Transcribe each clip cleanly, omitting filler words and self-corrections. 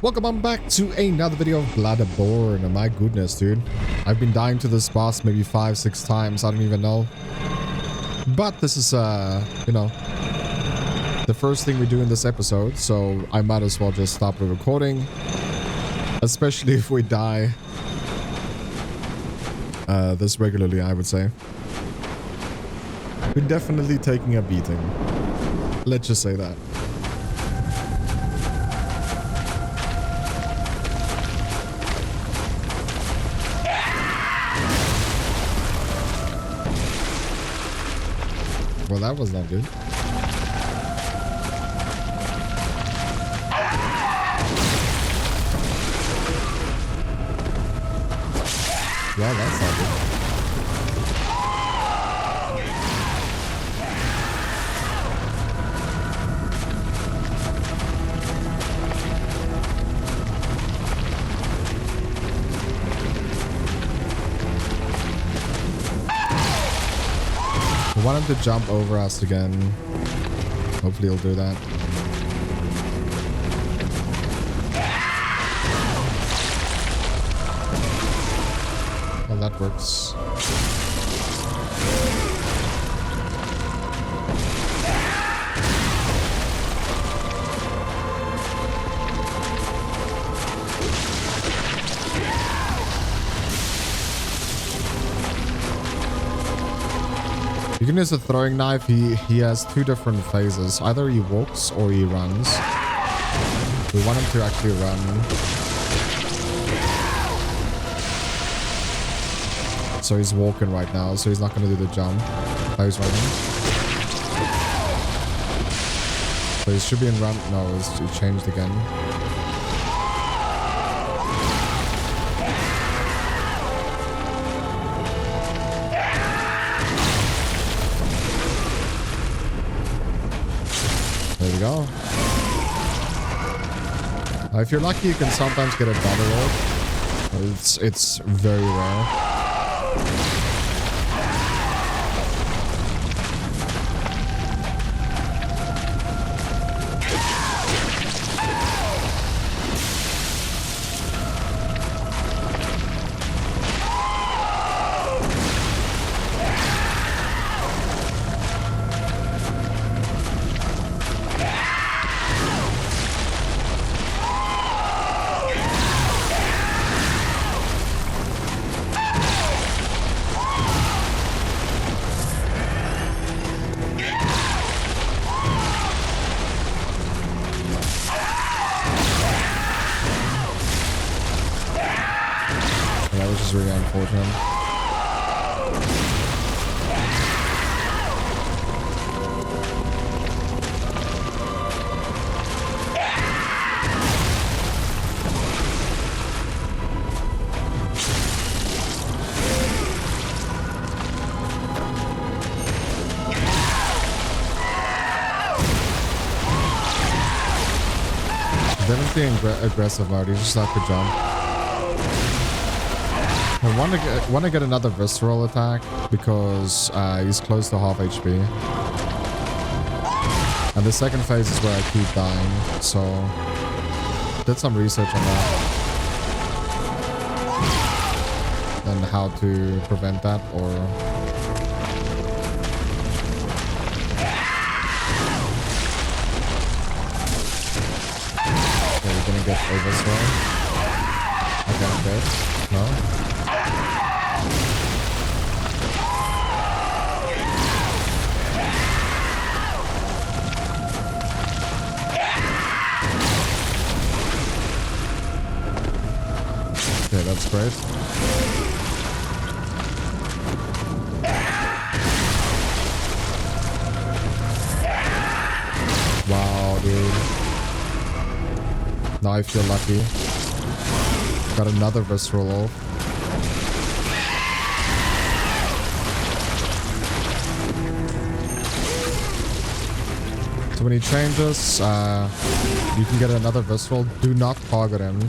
Welcome on back to another video of Bloodborne. My goodness, dude. I've been dying to this boss maybe 5-6 times. I don't even know. But this is, you know, the first thing we do in this episode. So I might as well just stop the recording. Especially if we die this regularly, I would say. We're definitely taking a beating. Let's just say that. Well, that was not good. Well, that's not good. I want him to jump over us again. Hopefully he'll do that. Well, that works. You can use a throwing knife. He has two different phases. Either he walks or he runs. We want him to actually run. So he's walking right now, so he's not going to do the jump. Oh, he's running. So he should be in run. No, it changed again. There we go. If you're lucky, you can sometimes get a double roll. It's very rare. That was just really unfortunate. Definitely aggressive mode. You just have to jump. I want to get another visceral attack because he's close to half HP. And the second phase is where I keep dying, so did some research on that and how to prevent that, or okay, we're gonna get overthrown. Okay, I'm dead. No. Okay, that's great. Wow, dude. Now I feel lucky. Got another visceral off. So when he changes, you can get another visceral. Do not target him.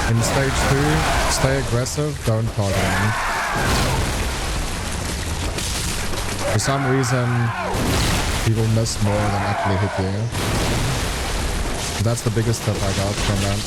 In stage 2, stay aggressive, don't target him. For some reason, people miss more than actually hit you. That's the biggest tip I got from that.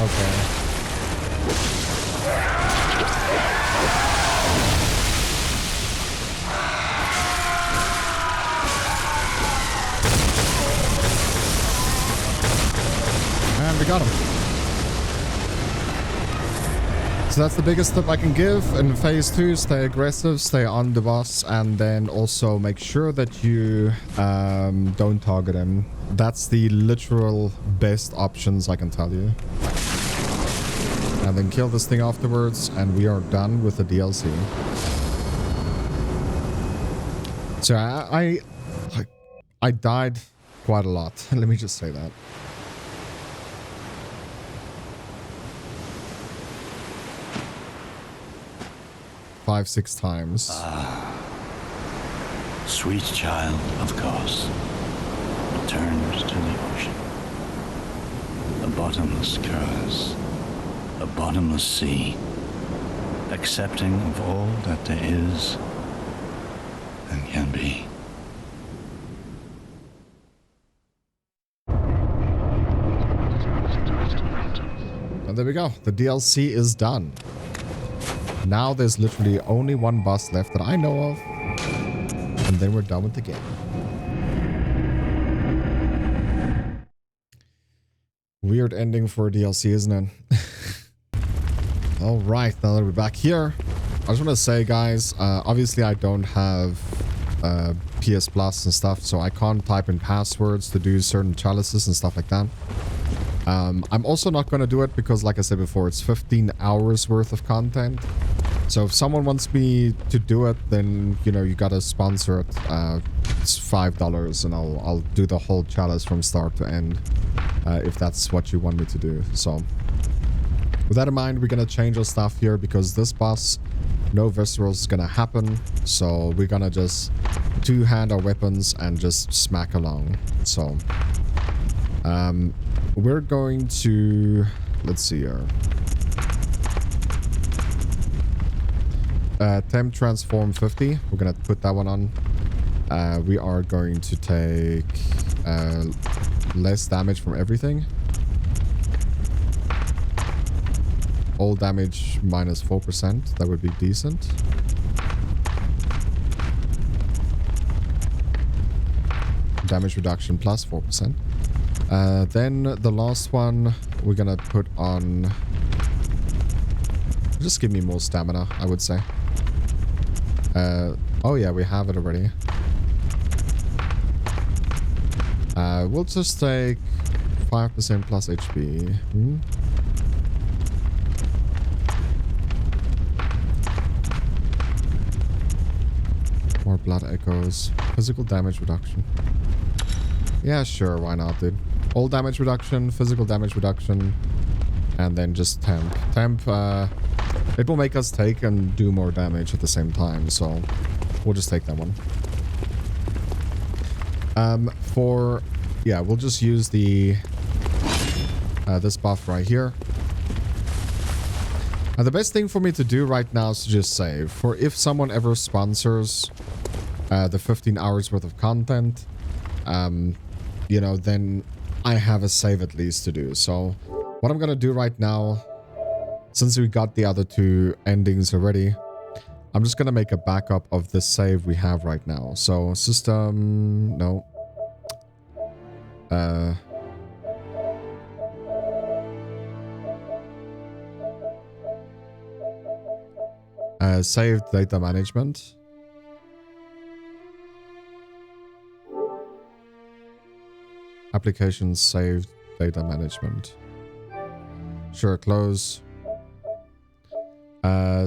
Okay. And we got him. So that's the biggest tip I can give in phase 2. Stay aggressive, stay on the boss, and then also make sure that you don't target him. That's the literal best options I can tell you. And then kill this thing afterwards, and we are done with the DLC. So I died quite a lot. Let me just say that. Five, 6 times. Sweet child of Kos returns to the ocean. A bottomless curse. A bottomless sea. Accepting of all that there is and can be. And there we go. The DLC is done. Now there's literally only one boss left that I know of. And then we're done with the game. Weird ending for a DLC, isn't it? Alright, now that we're back here. I just want to say, guys, obviously I don't have PS Plus and stuff, so I can't type in passwords to do certain chalices and stuff like that. I'm also not going to do it because, like I said before, it's 15 hours worth of content. So if someone wants me to do it, then, you know, you gotta sponsor it. It's $5 and I'll do the whole chalice from start to end, if that's what you want me to do. So with that in mind, we're gonna change our stuff here because this boss, no viscerals is gonna happen. So we're gonna just two-hand our weapons and just smack along. So we're going to, let's see here. Temp transform 50. We're gonna put that one on. We are going to take less damage from everything. All damage minus 4%. That would be decent. Damage reduction plus 4%. Then the last one we're gonna put on. Just give me more stamina, I would say. Oh yeah, we have it already. We'll just take 5% plus HP. More blood echoes. Physical damage reduction. Yeah, sure, why not, dude? All damage reduction, physical damage reduction, and then just temp. Temp, it will make us take and do more damage at the same time, so we'll just take that one. Yeah, we'll just use the this buff right here. The best thing for me to do right now is to just save. For if someone ever sponsors the 15 hours worth of content, you know, then I have a save at least to do. So what I'm gonna do right now, since we got the other two endings already, I'm just gonna make a backup of the save we have right now. So system, no. Saved data management. Applications saved data management. Sure, close.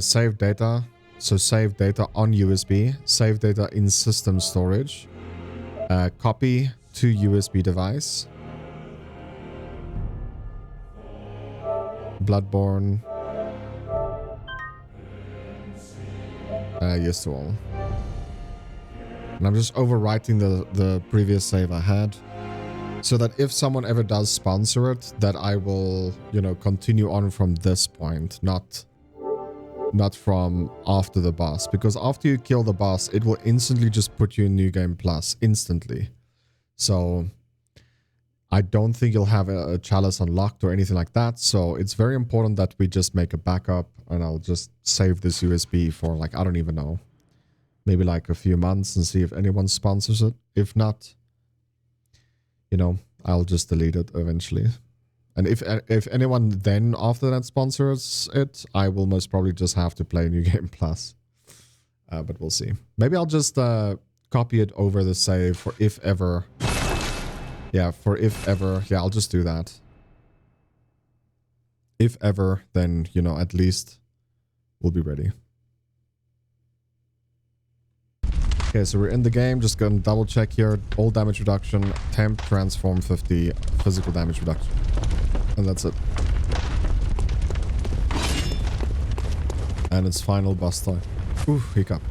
Save data. So save data on USB. Save data in system storage. Copy to USB device. Bloodborne. Yes to all. And I'm just overwriting the previous save I had, so that if someone ever does sponsor it, that I will, you know, continue on from this point, not not from after the boss. Because after you kill the boss, it will instantly just put you in New Game Plus. Instantly. So I don't think you'll have a chalice unlocked or anything like that. So it's very important that we just make a backup. And I'll just save this USB for like, I don't even know. Maybe like a few months and see if anyone sponsors it. If not, you know, I'll just delete it eventually. And if anyone then after that sponsors it, I will most probably just have to play New Game Plus. But we'll see. Maybe I'll just copy it over the save for if ever. Yeah, for if ever. Yeah, I'll just do that. If ever, then, you know, at least we'll be ready. Okay, so we're in the game. Just gonna double check here. All damage reduction, temp, transform 50, physical damage reduction. And that's it. And it's final boss time. Ooh, hiccup.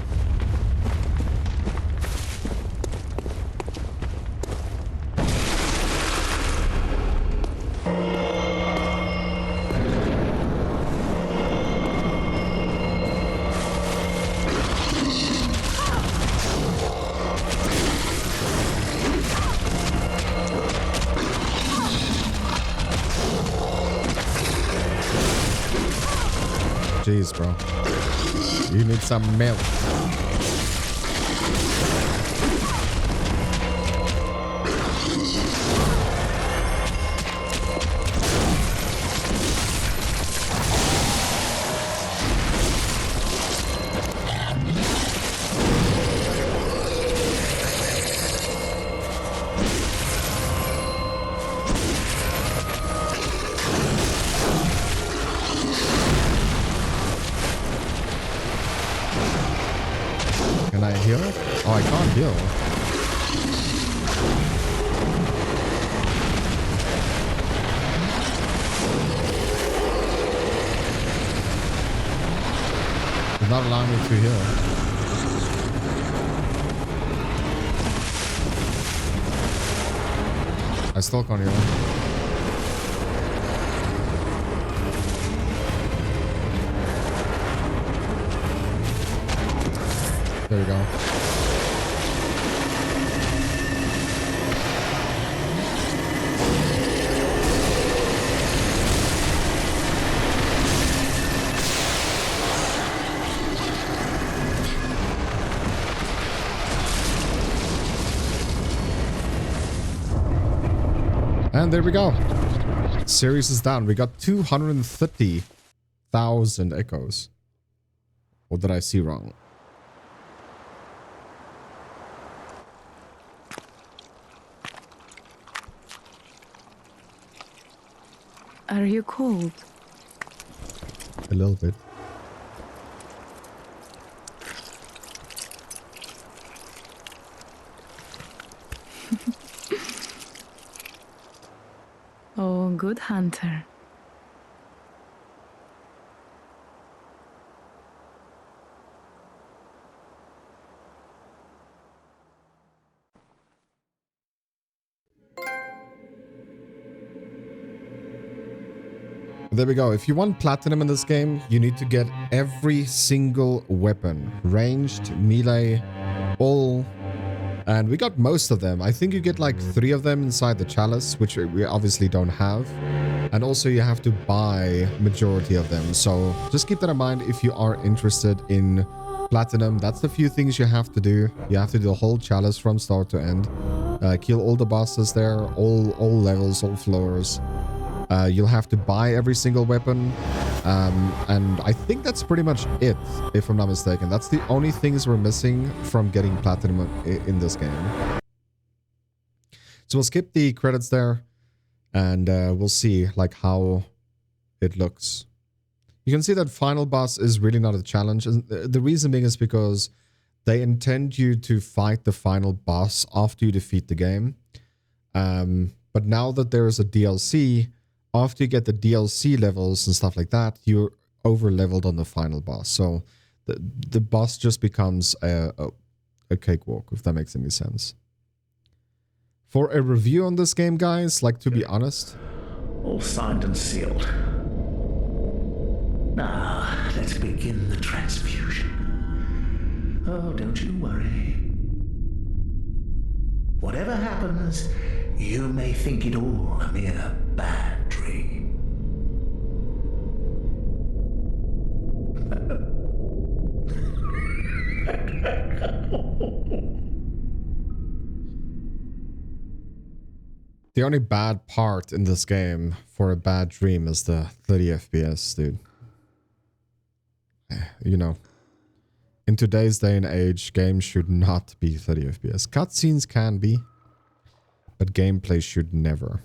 Jeez, bro. You need some milk. Can I heal it? Oh, I can't heal. It's not allowing me to heal. I still can't heal. There you go. And there we go. Series is down. We got 230,000 echoes. Or did I see wrong? Are you cold? A little bit. Oh, good hunter. There we go. If you want platinum in this game, you need to get every single weapon. Ranged, melee, all. And we got most of them. I think you get like 3 of them inside the chalice, which we obviously don't have. And also you have to buy majority of them. So just keep that in mind if you are interested in platinum. That's the few things you have to do. You have to do the whole chalice from start to end. Kill all the bosses there, all levels, all floors. You'll have to buy every single weapon. And I think that's pretty much it, if I'm not mistaken. That's the only things we're missing from getting platinum in this game. So we'll skip the credits there, and we'll see like how it looks. You can see that final boss is really not a challenge. And the reason being is because they intend you to fight the final boss after you defeat the game. But now that there is a DLC, after you get the DLC levels and stuff like that, you're over leveled on the final boss. So the boss just becomes a cakewalk, if that makes any sense. For a review on this game, guys, like, to be honest, All signed and sealed. Ah, Let's begin the transfusion. Oh, don't you worry. Whatever happens, you may think it all a mere bad dream. The only bad part in this game for a bad dream is the 30 FPS, dude. You know, in today's day and age, games should not be 30 FPS. Cutscenes can be, but gameplay should never.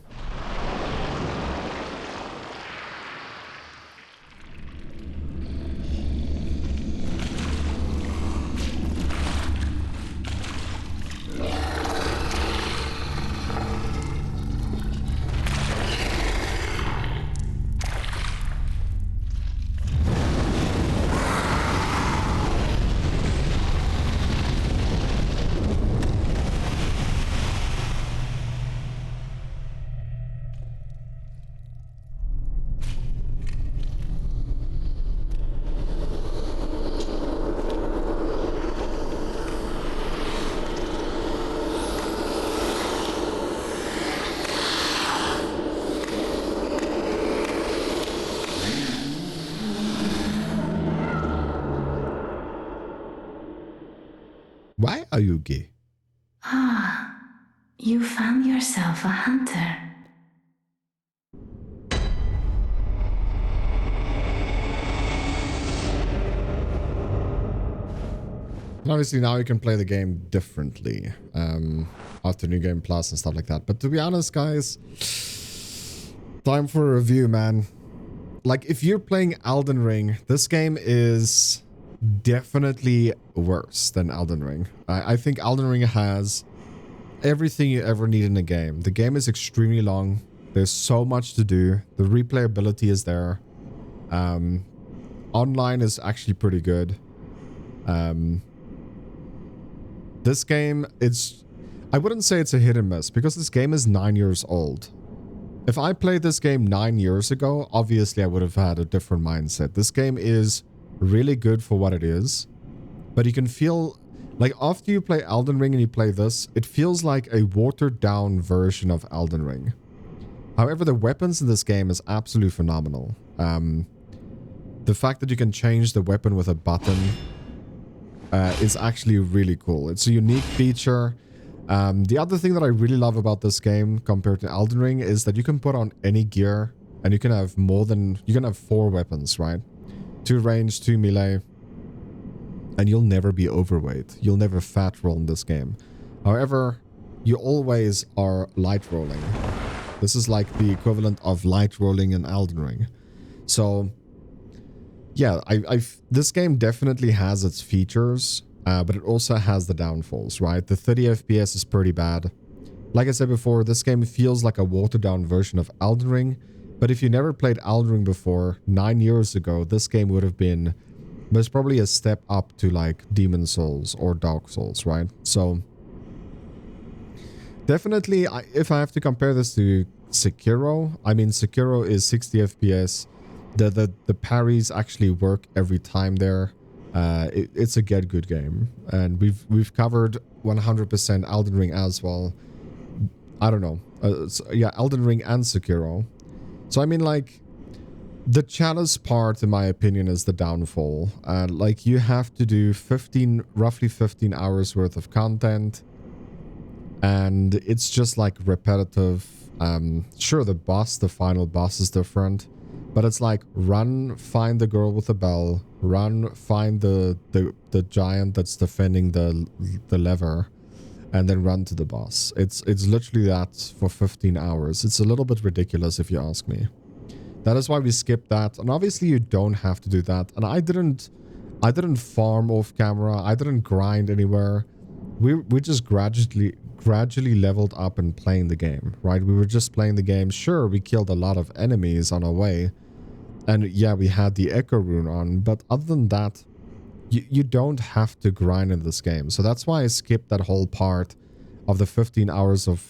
Why are you gay? Ah, you found yourself a hunter. And obviously now you can play the game differently after New Game Plus and stuff like that. But to be honest, guys, time for a review, man. Like, if you're playing Elden Ring, this game is definitely worse than Elden Ring. I think Elden Ring has everything you ever need in a game. The game is extremely long. There's so much to do. The replayability is there. Online is actually pretty good. This game, I wouldn't say it's a hit and miss because this game is 9 years old. If I played this game 9 years ago, obviously I would have had a different mindset. This game is really good for what it is, but you can feel like after you play Elden Ring and you play this, it feels like a watered down version of Elden Ring. However, the weapons in this game is absolutely phenomenal. The fact that you can change the weapon with a button is actually really cool. It's a unique feature. The other thing that I really love about this game compared to Elden Ring is that you can put on any gear and you can have you can have 4 weapons, right? 2 range, 2 melee, and you'll never be overweight. You'll never fat roll in this game. However, you always are light rolling. This is like the equivalent of light rolling in Elden Ring. So, yeah, this game definitely has its features, but it also has the downfalls, right? The 30 FPS is pretty bad. Like I said before, this game feels like a watered down version of Elden Ring, but if you never played Elden Ring before, 9 years ago, this game would have been most probably a step up to like Demon Souls or Dark Souls, right? So, definitely, if I have to compare this to Sekiro, I mean, Sekiro is 60 FPS. The parries actually work every time there. It's a get good game, and we've covered 100% Elden Ring as well. I don't know. Yeah, Elden Ring and Sekiro. So I mean, like, the chalice part, in my opinion, is the downfall. Like, you have to do roughly 15 hours worth of content, and it's just like repetitive. Sure, the final boss is different. But it's like, run, find the girl with the bell, run, find the giant that's defending the lever, and then run to the boss. It's literally that for 15 hours. It's a little bit ridiculous if you ask me. That is why we skipped that. And obviously you don't have to do that. And I didn't farm off camera. I didn't grind anywhere. We just gradually leveled up and playing the game, right? We were just playing the game. Sure, we killed a lot of enemies on our way. And yeah, we had the Echo Rune on. But other than that, you don't have to grind in this game. So that's why I skipped that whole part of the 15 hours of,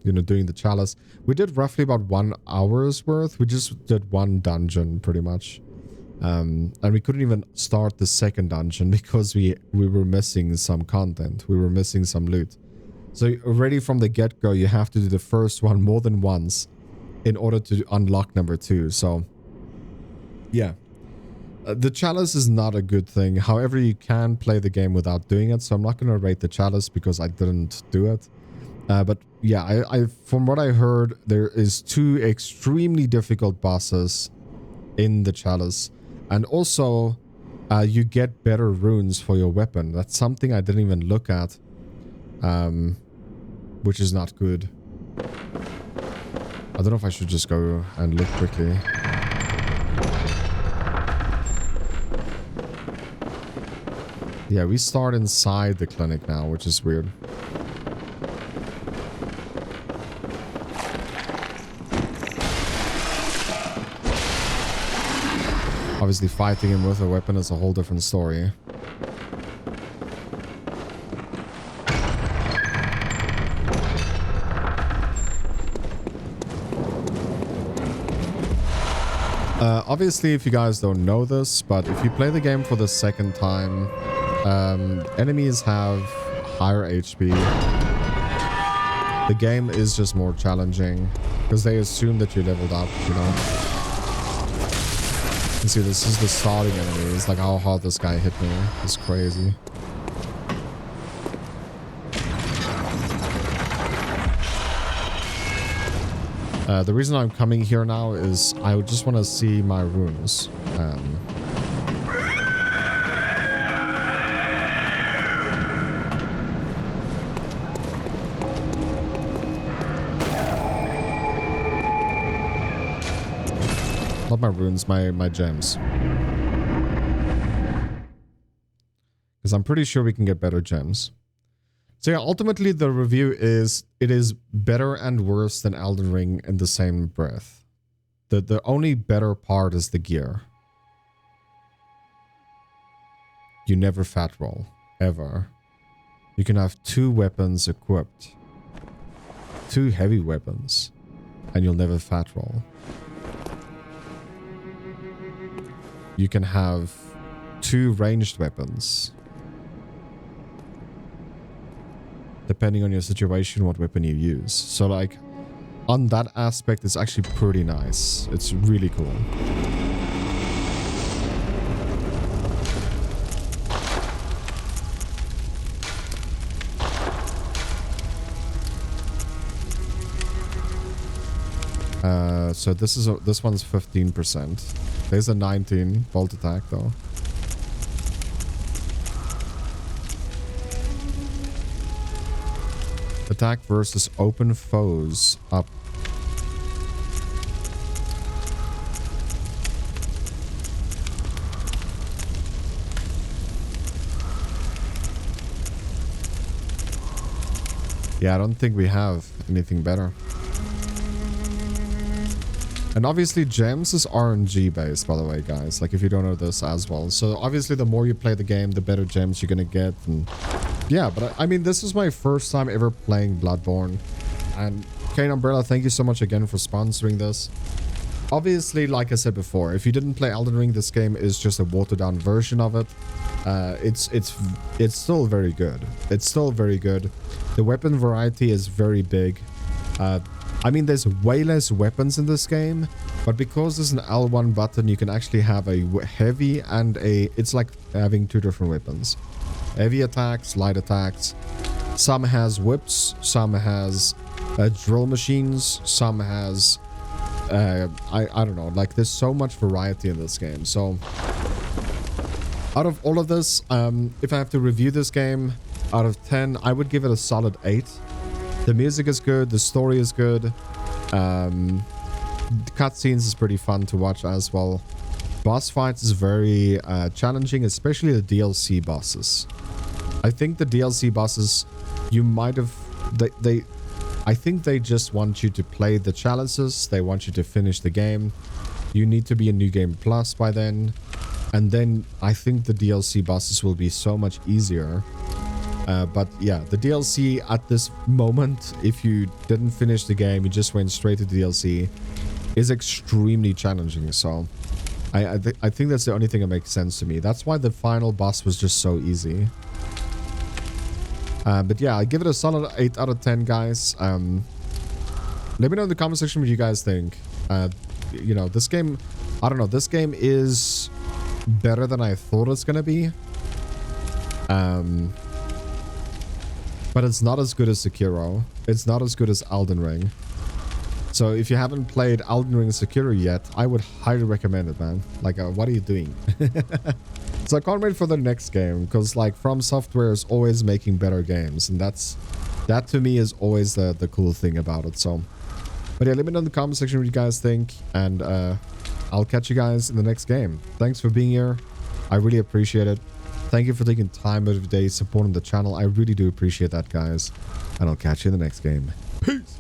doing the chalice. We did roughly about 1 hour's worth. We just did one dungeon, pretty much. And we couldn't even start the second dungeon because we were missing some content. We were missing some loot. So already from the get-go, you have to do the first one more than once in order to unlock number 2. So, yeah. The chalice is not a good thing. However, you can play the game without doing it. So I'm not going to rate the chalice because I didn't do it. But yeah, I from what I heard, there is 2 extremely difficult bosses in the chalice. And also, you get better runes for your weapon. That's something I didn't even look at. Which is not good. I don't know if I should just go and look quickly. Yeah, we start inside the clinic now, which is weird. Obviously, fighting him with a weapon is a whole different story. Obviously, if you guys don't know this, but if you play the game for the second time, enemies have higher HP. The game is just more challenging because they assume that you leveled up, you know. You see, this is the starting enemy. It's like how hard this guy hit me. It's crazy. The reason I'm coming here now is I just want to see my runes. Not my runes, my gems. Because I'm pretty sure we can get better gems. So yeah, ultimately the review is, it is better and worse than Elden Ring in the same breath. The only better part is the gear. You never fat roll, ever. You can have 2 weapons equipped. 2 heavy weapons. And you'll never fat roll. You can have 2 ranged weapons. Depending on your situation, what weapon you use. So like, on that aspect, it's actually pretty nice. It's really cool. So this one's 15%. There's a 19 bolt attack though. Attack versus open foes up. Yeah, I don't think we have anything better. And obviously gems is RNG based, by the way, guys. Like if you don't know this as well. So obviously the more you play the game, the better gems you're gonna get. And yeah, but I mean, this is my first time ever playing Bloodborne. And Kane Umbrella, thank you so much again for sponsoring this. Obviously, like I said before, if you didn't play Elden Ring, this game is just a watered down version of it. It's still very good. It's still very good. The weapon variety is very big. I mean, there's way less weapons in this game, but because there's an L1 button, you can actually have a heavy and a... It's like having 2 different weapons. Heavy attacks, light attacks. Some has whips, some has drill machines, some has... I don't know, like there's so much variety in this game. So, out of all of this, if I have to review this game, out of 10, I would give it a solid 8. The music is good, the story is good. The cutscenes is pretty fun to watch as well. Boss fights is very challenging, especially the DLC bosses. I think the DLC bosses, you might have... I think they just want you to play the chalices. They want you to finish the game. You need to be a New Game Plus by then. And then I think the DLC bosses will be so much easier. But yeah, the DLC at this moment, if you didn't finish the game, you just went straight to the DLC, is extremely challenging. So I think that's the only thing that makes sense to me. That's why the final boss was just so easy. But yeah, I give it a solid 8 out of 10, guys. Let me know in the comment section what you guys think. You know, this game, I don't know, this game is better than I thought it's gonna be. But it's not as good as Sekiro. It's not as good as Elden Ring. So if you haven't played Elden Ring and Sekiro yet, I would highly recommend it, man. Like, what are you doing? So I can't wait for the next game, because like From Software is always making better games, and that to me is always the cool thing about it. So, but yeah, let me know in the comment section what you guys think, and I'll catch you guys in the next game. Thanks for being here. I really appreciate it. Thank you for taking time out of your day supporting the channel. I really do appreciate that, guys. And I'll catch you in the next game. Peace.